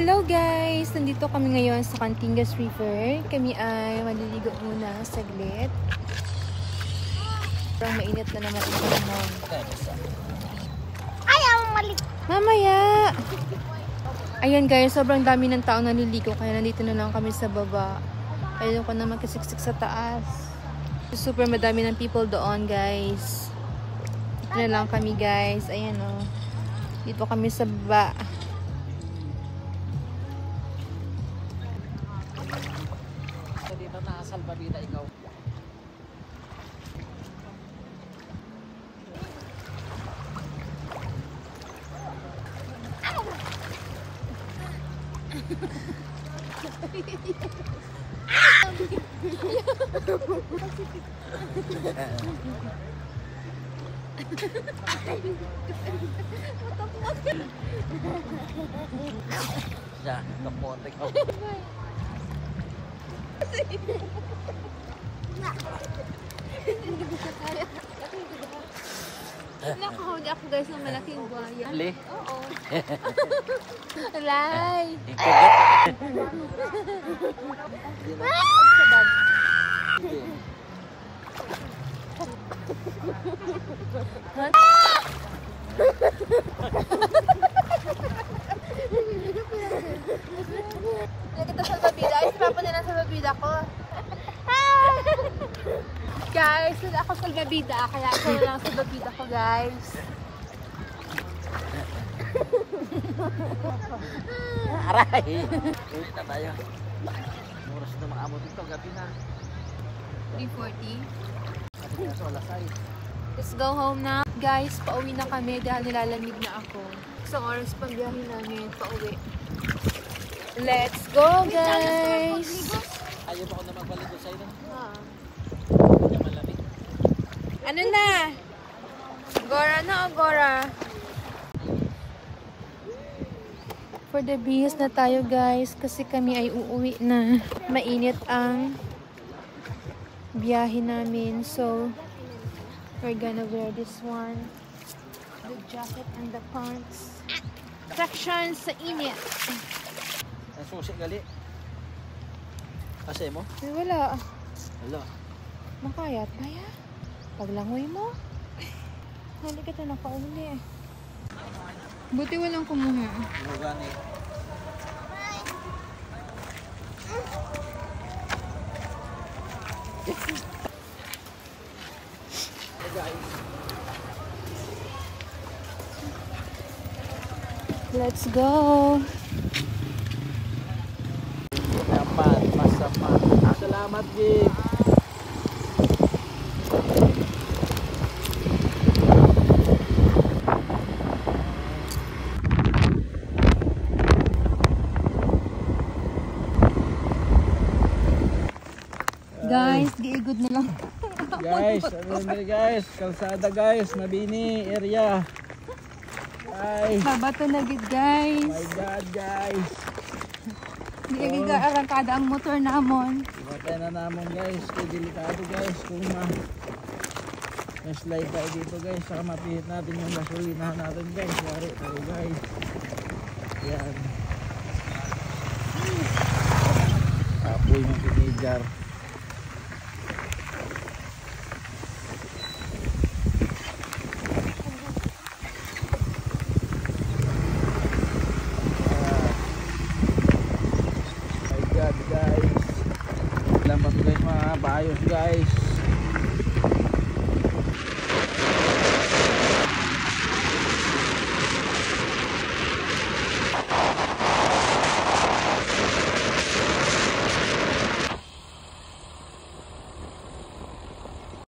Hello guys! Nandito kami ngayon sa Cantingas River. Kami ay maliligo muna saglit. Parang mainit na naman ang panahon. Ayaw malik. Mamaya! Ayan guys, sobrang dami ng tao naliligo kaya nandito na lang kami sa baba. Ayaw ko na magkasiksik sa taas. Super madami ng people doon guys. Dito na lang kami guys. Ayan o. Dito kami sa baba. Dito na salbabida ikaw. Ya, kapote ko. Nakahuli ako guys ng malaking buhaya. Ali? Oo. Alay! Ikagat. Nakita sa babida. Ay, sipapa nila sa babida ko. Guys, wala ako sa babida. Kaya ako na lang sa babida ko, guys. Aray! Ulit na tayo. Oras na makaabot ito. Gabi na. 3:40. Kasi kaya sa Olasay. Let's go home na. Guys, pauwi na kami dahil nilalamig na ako. Isang oras pang biyahe namin pauwi. Let's go, guys! Ayaw ba ako na magbalik sa iyo? Ah. Kaya malamig. Ano na? Agora na, agora. For the bees na tayo guys kasi kami ay uuwi na. Mainit ang biyahe namin. So, we're gonna wear this one. The jacket and the pants. Protection sa init. Ang susi gali. Kasi mo? Ay, wala. Wala. Makayat ba ya? Paglangoy mo. Hali ka na nakauli. Buti walang kumuha. Ano gani? Hey guys. Let's go. Dapat masama. Salamat, Jim. Guys, giigod na lang. Guys, ano na guys? Kalsada guys, Mabini area. Guys. Babato na gid guys. My God, guys. Giigid arangkada ang motor namon. Ibatay na namon guys. Kaya delikado guys. Kung slide tayo dito guys. Saka mapihit natin yung gasolinahan natin guys. Wari tayo guys. Yan. Apoy ng teenager. Guys, lampas guys mga bayos guys.